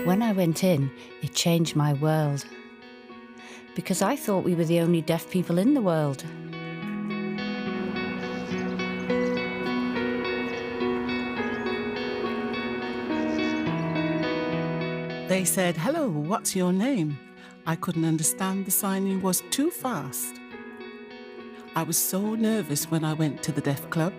When I went in, it changed my world. Because I thought we were the only deaf people in the world. They said, "Hello, what's your name?" I couldn't understand, the signing was too fast. I was so nervous when I went to the deaf club.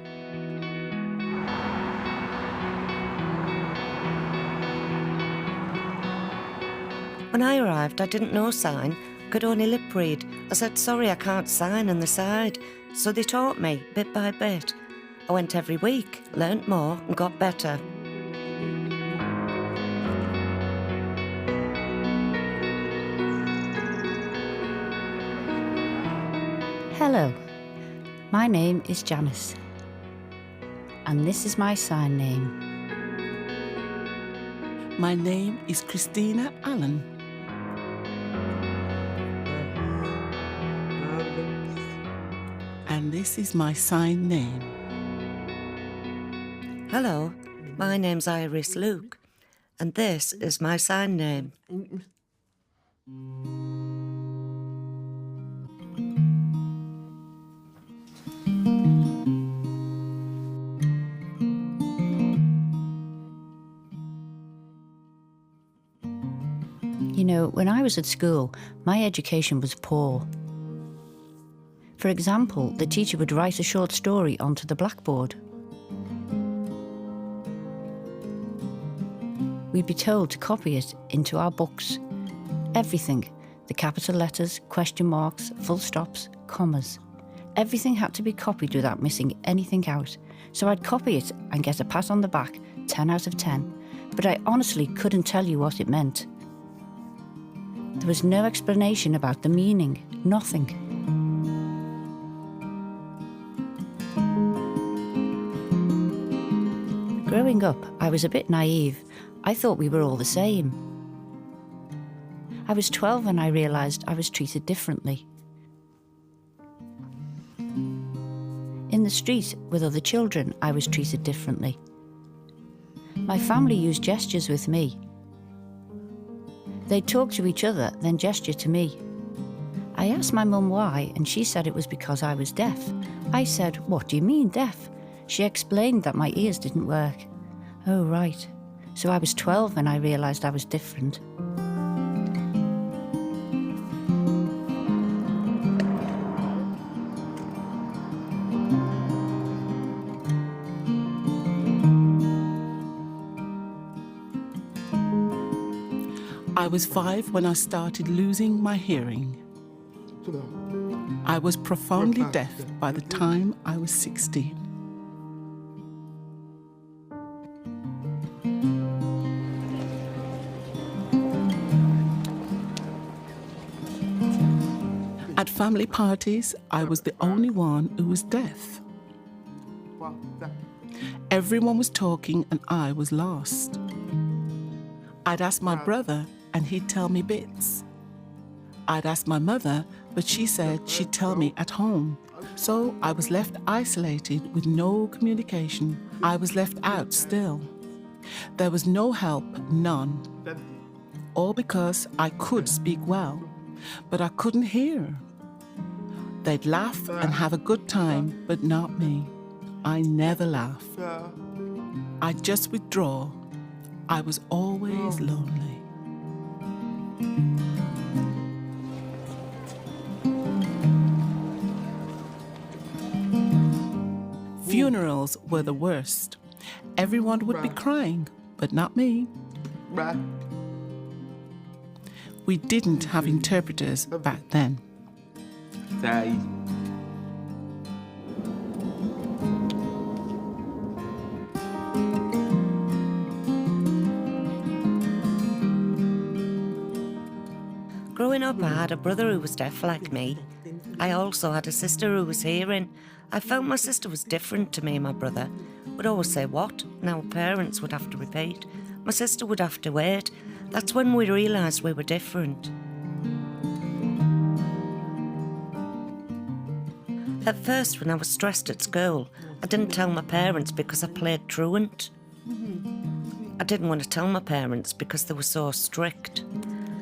When I arrived, I didn't know sign, could only lip read. I said, "Sorry, I can't sign," on the side. So they taught me, bit by bit. I went every week, learnt more and got better. Hello, my name is Janice. And this is my sign name. My name is Christina Allen. And this is my sign name. Hello, my name's Iris Luke, and this is my sign name. You know, when I was at school, my education was poor. For example, the teacher would write a short story onto the blackboard. We'd be told to copy it into our books. Everything, the capital letters, question marks, full stops, commas. Everything had to be copied without missing anything out. So I'd copy it and get a pat on the back, 10 out of 10. But I honestly couldn't tell you what it meant. There was no explanation about the meaning, nothing. Growing up, I was a bit naive. I thought we were all the same. I was 12 when I realised I was treated differently. In the street with other children, I was treated differently. My family used gestures with me. They'd talk to each other, then gesture to me. I asked my mum why, and she said it was because I was deaf. I said, "What do you mean, deaf?" She explained that my ears didn't work. Oh, right. So I was 12 when I realised I was different. I was 5 when I started losing my hearing. I was profoundly deaf by the time I was 16. At family parties, I was the only one who was deaf. Everyone was talking and I was lost. I'd ask my brother and he'd tell me bits. I'd ask my mother, but she said she'd tell me at home. So I was left isolated with no communication. I was left out still. There was no help, none. All because I could speak well, but I couldn't hear. They'd laugh and have a good time, but not me. I never laugh. I'd just withdraw. I was always lonely. Funerals were the worst. Everyone would be crying, but not me. We didn't have interpreters back then. Growing up, I had a brother who was deaf like me. I also had a sister who was hearing. I felt my sister was different to me and my brother. We'd always say what, and our parents would have to repeat. My sister would have to wait. That's when we realised we were different. At first, when I was stressed at school, I didn't tell my parents because I played truant. I didn't want to tell my parents because they were so strict.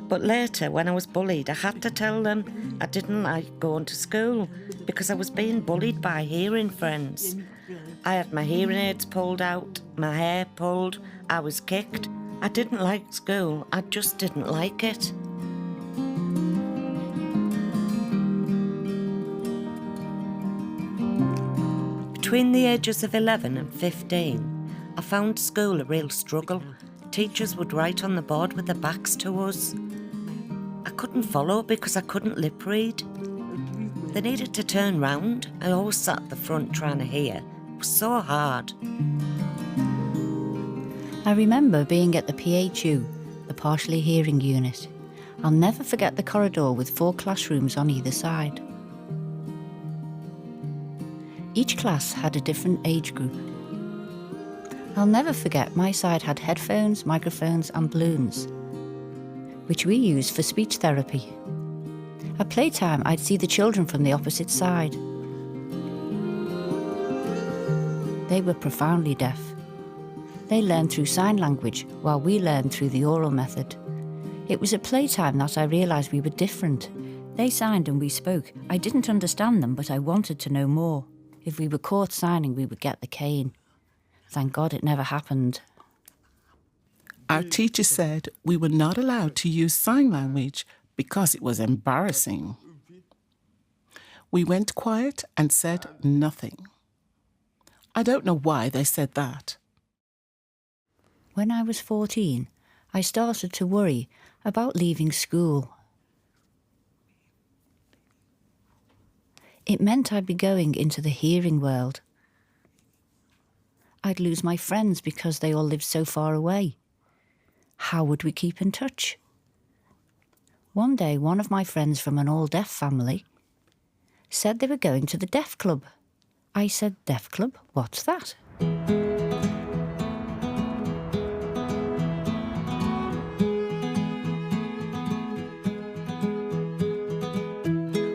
But later, when I was bullied, I had to tell them I didn't like going to school because I was being bullied by hearing friends. I had my hearing aids pulled out, my hair pulled, I was kicked. I didn't like school, I just didn't like it. Between the ages of 11 and 15, I found school a real struggle. Teachers would write on the board with their backs to us. I couldn't follow because I couldn't lip read. They needed to turn round. I always sat at the front trying to hear. It was so hard. I remember being at the PHU, the partially hearing unit. I'll never forget the corridor with 4 classrooms on either side. Each class had a different age group. I'll never forget my side had headphones, microphones and balloons, which we used for speech therapy. At playtime, I'd see the children from the opposite side. They were profoundly deaf. They learned through sign language, while we learned through the oral method. It was at playtime that I realised we were different. They signed and we spoke. I didn't understand them, but I wanted to know more. If we were caught signing, we would get the cane. Thank God it never happened. Our teacher said we were not allowed to use sign language because it was embarrassing. We went quiet and said nothing. I don't know why they said that. When I was 14, I started to worry about leaving school. It meant I'd be going into the hearing world. I'd lose my friends because they all lived so far away. How would we keep in touch? One day, one of my friends from an all-deaf family said they were going to the Deaf Club. I said, Deaf Club? What's that?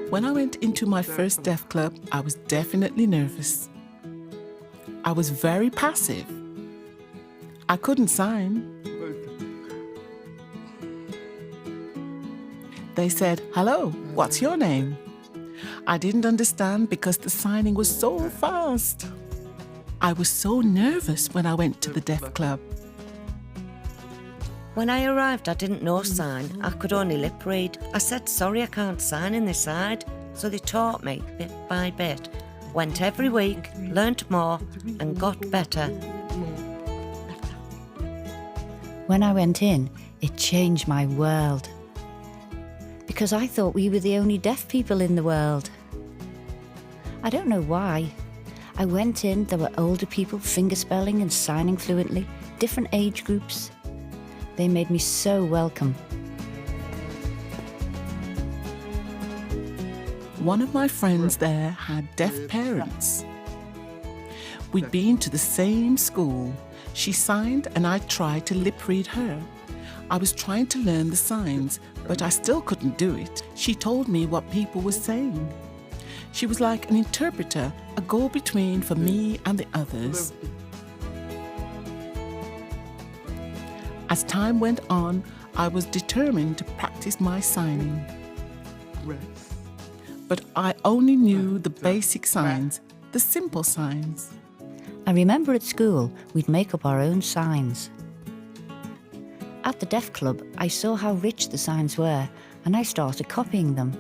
When I went into my first deaf club, I was definitely nervous. I was very passive. I couldn't sign. They said, "Hello, what's your name?" I didn't understand because the signing was so fast. I was so nervous when I went to the deaf club. When I arrived, I didn't know sign. I could only lip read. I said, sorry, I can't sign in this side. So they taught me bit by bit. Went every week, learnt more and got better. When I went in, it changed my world. Because I thought we were the only deaf people in the world. I don't know why. I went in, there were older people fingerspelling and signing fluently, different age groups. They made me so welcome. One of my friends there had deaf parents. We'd been to the same school. She signed and I tried to lip read her. I was trying to learn the signs, but I still couldn't do it. She told me what people were saying. She was like an interpreter, a go-between for me and the others. As time went on, I was determined to practice my signing. But I only knew the basic signs, the simple signs. I remember at school, we'd make up our own signs. At the Deaf Club, I saw how rich the signs were, and I started copying them.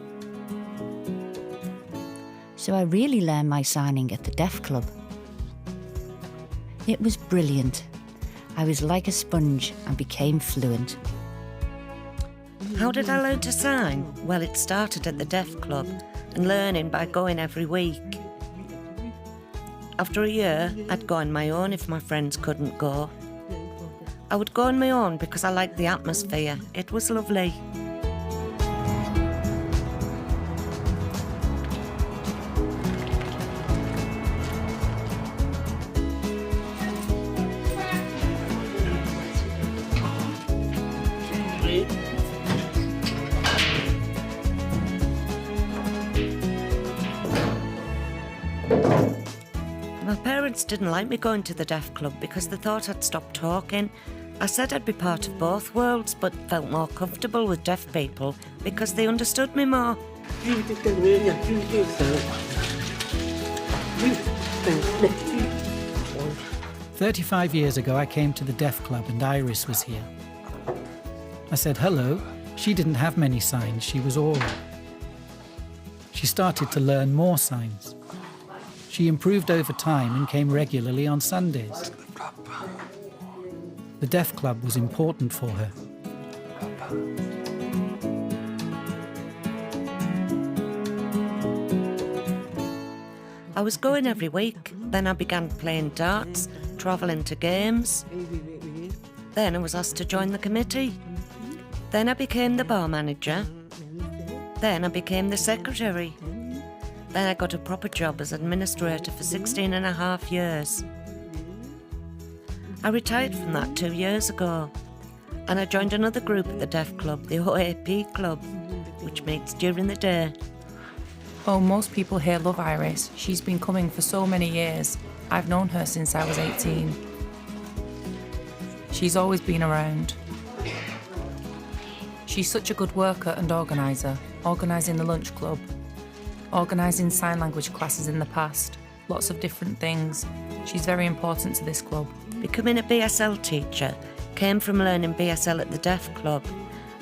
So I really learned my signing at the Deaf Club. It was brilliant. I was like a sponge and became fluent. How did I learn to sign? Well, it started at the Deaf Club and learning by going every week. After a year, I'd go on my own if my friends couldn't go. I would go on my own because I liked the atmosphere. It was lovely. My parents didn't like me going to the deaf club because they thought I'd stopped talking. I said I'd be part of both worlds, but felt more comfortable with deaf people because they understood me more. 35 years ago, I came to the Deaf Club and Iris was here. I said hello. She didn't have many signs, she was oral. She started to learn more signs. She improved over time and came regularly on Sundays. The Deaf Club was important for her. I was going every week. Then I began playing darts, travelling to games. Then I was asked to join the committee. Then I became the bar manager. Then I became the secretary. Then I got a proper job as administrator for 16.5 years. I retired from that 2 years ago, and I joined another group at the Deaf Club, the OAP Club, which meets during the day. Oh, most people here love Iris. She's been coming for so many years. I've known her since I was 18. She's always been around. She's such a good worker and organiser, organising the lunch club, organising sign language classes in the past, lots of different things. She's very important to this club. Becoming a BSL teacher came from learning BSL at the Deaf Club,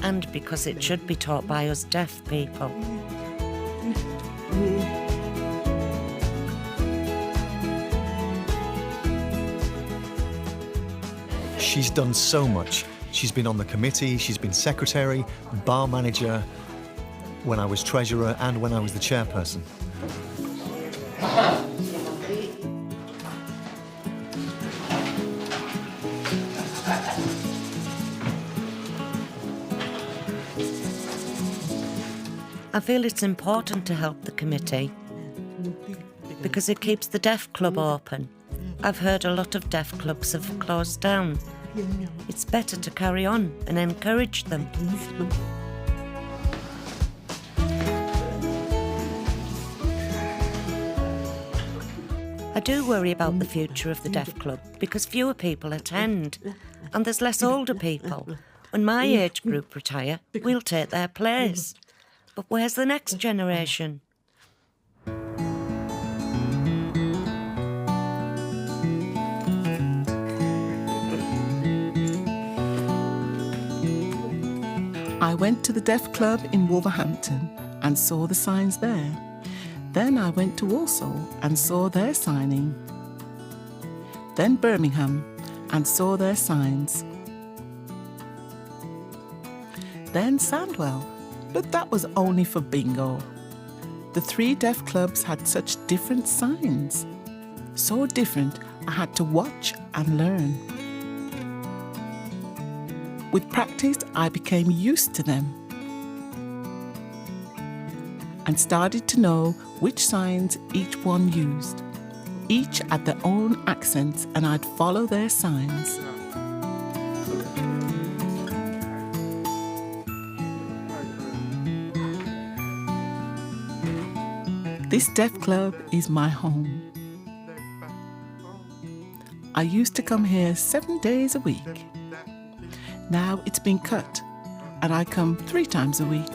and because it should be taught by us deaf people. She's done so much. She's been on the committee, she's been secretary, bar manager, when I was treasurer and when I was the chairperson. I feel it's important to help the committee because it keeps the Deaf Club open. I've heard a lot of deaf clubs have closed down. It's better to carry on and encourage them. I do worry about the future of the Deaf Club because fewer people attend and there's less older people. When my age group retire, we'll take their place. But where's the next generation? I went to the Deaf Club in Wolverhampton and saw the signs there. Then I went to Walsall and saw their signing. Then Birmingham and saw their signs. Then Sandwell, but that was only for bingo. The 3 deaf clubs had such different signs. So different, I had to watch and learn. With practice, I became used to them and started to know which signs each one used. Each had their own accents and I'd follow their signs. This deaf club is my home. I used to come here 7 days a week. Now it's been cut and I come 3 times a week.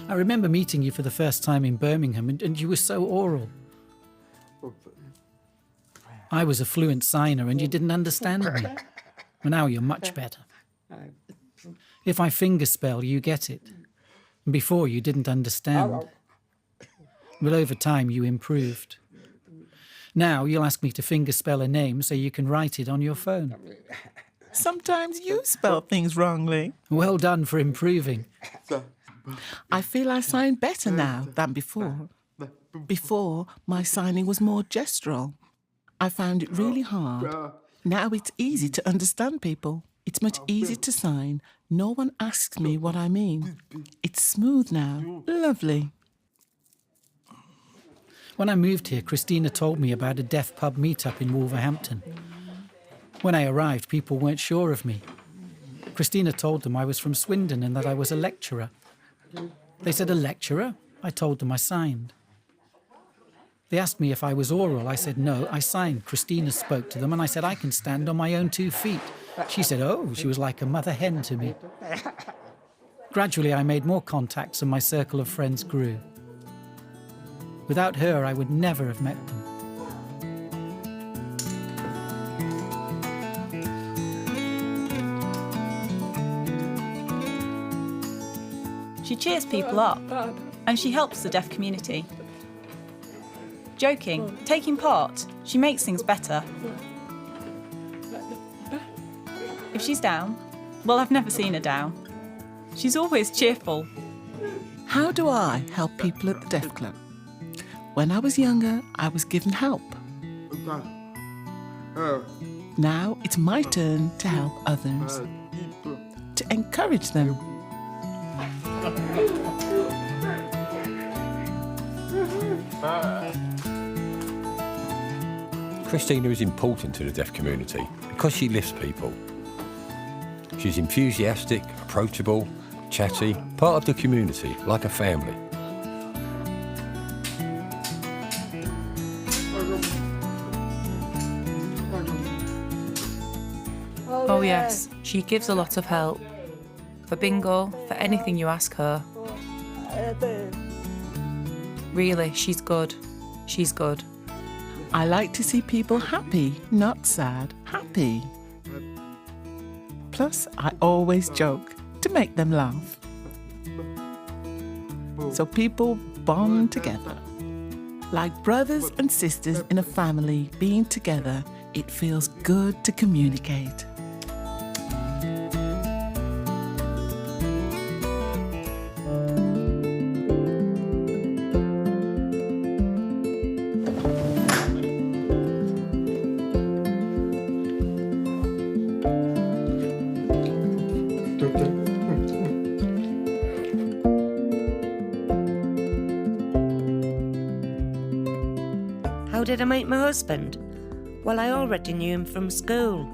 I remember meeting you for the first time in Birmingham and you were so oral. I was a fluent signer and you didn't understand me. Well, now you're much better. If I fingerspell, you get it. And before, you didn't understand. But over time, you improved. Now you'll ask me to fingerspell a name so you can write it on your phone. Sometimes you spell things wrongly. Well done for improving. I feel I sign better now than before. Before, my signing was more gestural. I found it really hard. Now it's easy to understand people. It's much easier to sign. No one asks me what I mean. It's smooth now. Lovely. When I moved here, Christina told me about a deaf pub meetup in Wolverhampton. When I arrived, people weren't sure of me. Christina told them I was from Swindon and that I was a lecturer. They said, "A lecturer? I told them I signed. They asked me if I was oral. I said no, I signed. Christina spoke to them and I said I can stand on my own 2 feet. She said, oh, she was like a mother hen to me. Gradually, I made more contacts and my circle of friends grew. Without her, I would never have met them. She cheers people up, and she helps the deaf community. Joking, taking part, she makes things better. If she's down, well, I've never seen her down. She's always cheerful. How do I help people at the Deaf Club? When I was younger, I was given help. Now it's my turn to help others, to encourage them. Christina is important to the deaf community because she lifts people. She's enthusiastic, approachable, chatty, part of the community, like a family. Oh yes, she gives a lot of help. For bingo, for anything you ask her. Really, she's good. She's good. I like to see people happy, not sad, happy. Plus, I always joke to make them laugh. So people bond together. Like brothers and sisters in a family being together, it feels good to communicate. How did I meet my husband? Well, I already knew him from school,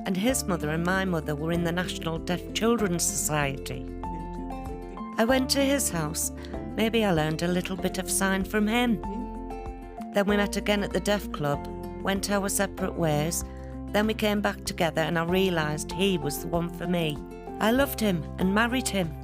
and his mother and my mother were in the National Deaf Children's Society. I went to his house. Maybe I learned a little bit of sign from him. Then we met again at the Deaf Club, went our separate ways. Then we came back together and I realised he was the one for me. I loved him and married him.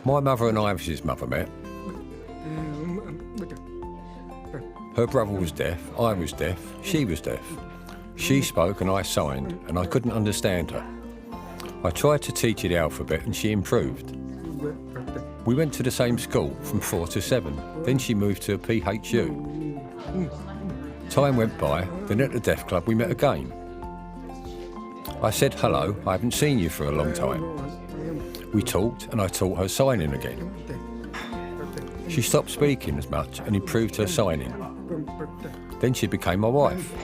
My mother and Ivis's mother met. Her brother was deaf, I was deaf, she was deaf. She spoke and I signed, and I couldn't understand her. I tried to teach her the alphabet and she improved. We went to the same school from 4 to 7, then she moved to a PHU. Time went by, then at the Deaf Club we met again. I said, hello, I haven't seen you for a long time. We talked and I taught her signing again. She stopped speaking as much and improved her signing. Then she became my wife.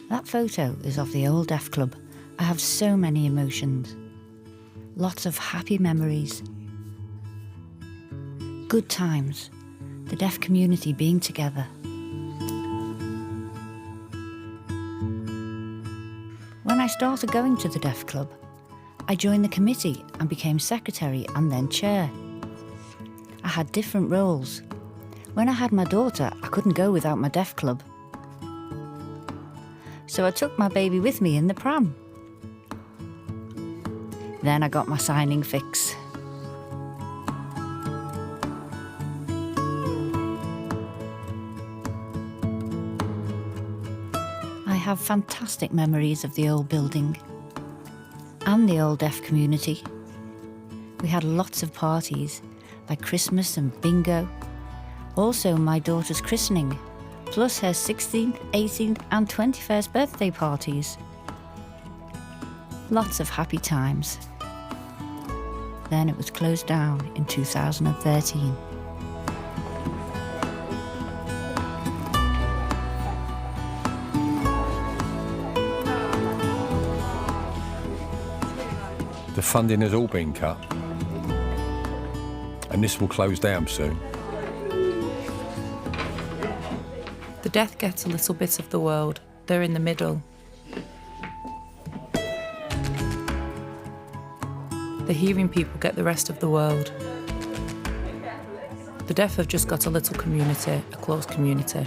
That photo is of the old Deaf Club. I have so many emotions. Lots of happy memories. Good times. The deaf community being together. When I started going to the Deaf Club, I joined the committee and became secretary and then chair. I had different roles. When I had my daughter, I couldn't go without my Deaf Club. So I took my baby with me in the pram. Then I got my signing fix. have fantastic memories of the old building and the old deaf community. We had lots of parties, like Christmas and bingo. Also my daughter's christening, plus her 16th, 18th and 21st birthday parties. Lots of happy times. Then it was closed down in 2013. The funding has all been cut, and this will close down soon. The deaf get a little bit of the world. They're in the middle. The hearing people get the rest of the world. The deaf have just got a little community, a close community.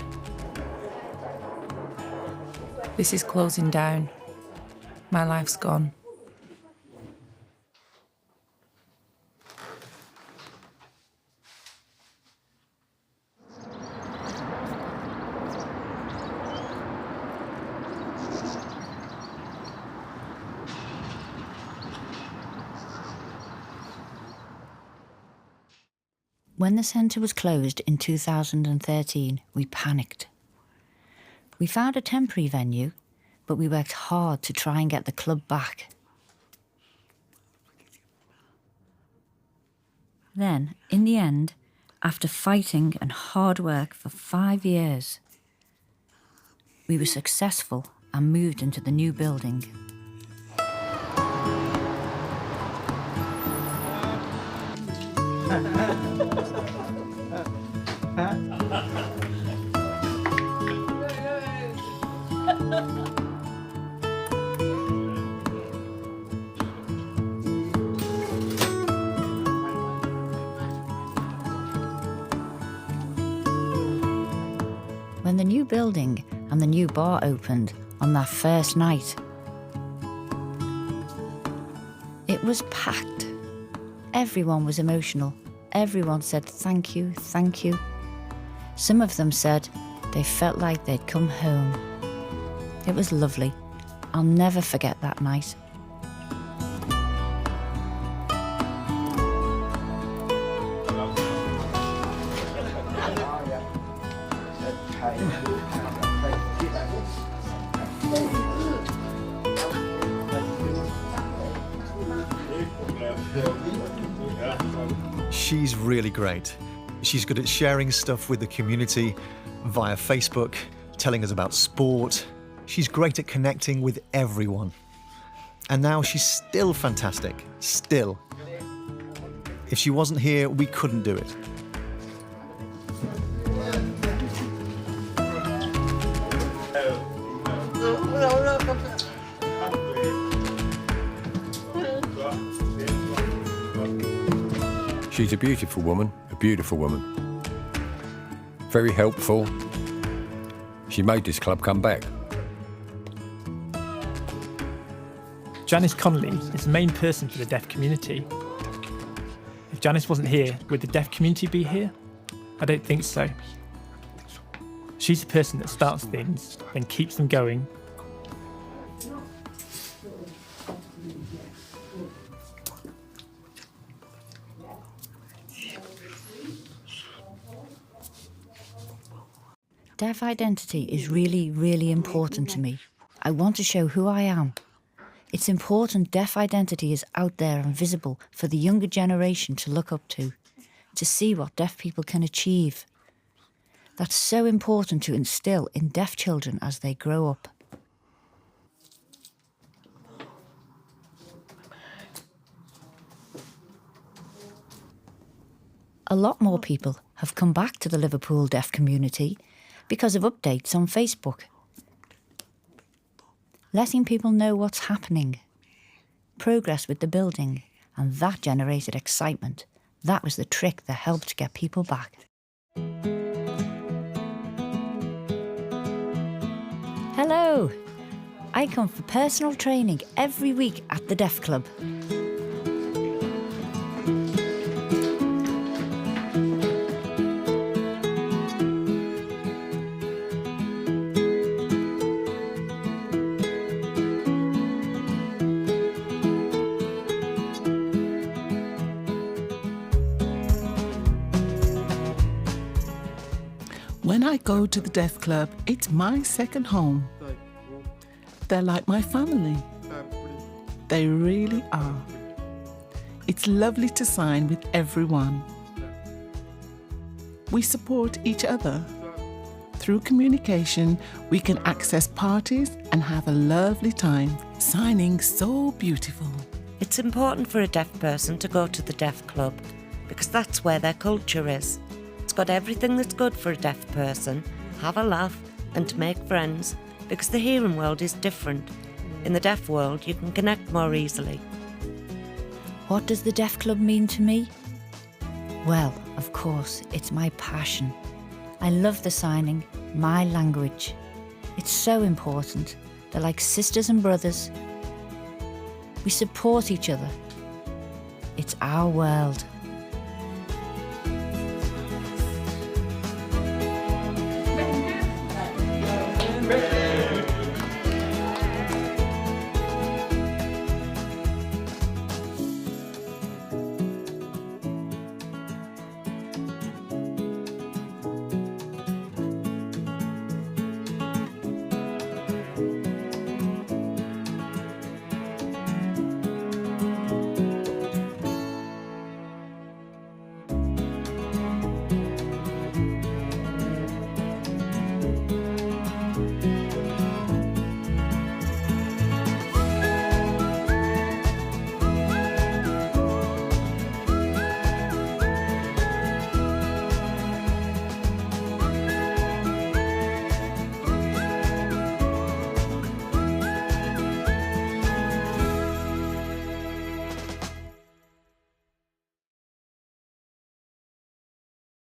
This is closing down. My life's gone. When the centre was closed in 2013, we panicked. We found a temporary venue, but we worked hard to try and get the club back. Then, in the end, after fighting and hard work for 5 years, we were successful and moved into the new building. When the new building and the new bar opened on that first night, it was packed. Everyone was emotional. Everyone said thank you, thank you. Some of them said they felt like they'd come home. It was lovely. I'll never forget that night. She's really great. She's good at sharing stuff with the community via Facebook, telling us about sport. She's great at connecting with everyone. And now she's still fantastic, still. If she wasn't here, we couldn't do it. She's a beautiful woman, a beautiful woman. Very helpful. She made this club come back. Janice Connolly is the main person for the deaf community. If Janice wasn't here, would the deaf community be here? I don't think so. She's the person that starts things and keeps them going. Deaf identity is really, really important to me. I want to show who I am. It's important deaf identity is out there and visible for the younger generation to look up to see what deaf people can achieve. That's so important to instill in deaf children as they grow up. A lot more people have come back to the Liverpool deaf community because of updates on Facebook. Letting people know what's happening, progress with the building, and that generated excitement. That was the trick that helped get people back. Hello! I come for personal training every week at the Deaf Club. I go to the Deaf Club, it's my second home. They're like my family. They really are. It's lovely to sign with everyone. We support each other. Through communication, we can access parties and have a lovely time. Signing so beautiful. It's important for a deaf person to go to the Deaf Club because that's where their culture is. It's got everything that's good for a deaf person, have a laugh and to make friends because the hearing world is different. In the deaf world, you can connect more easily. What does the Deaf Club mean to me? Well, of course, it's my passion. I love the signing, my language. It's so important. They're like sisters and brothers. We support each other. It's our world. Thank you.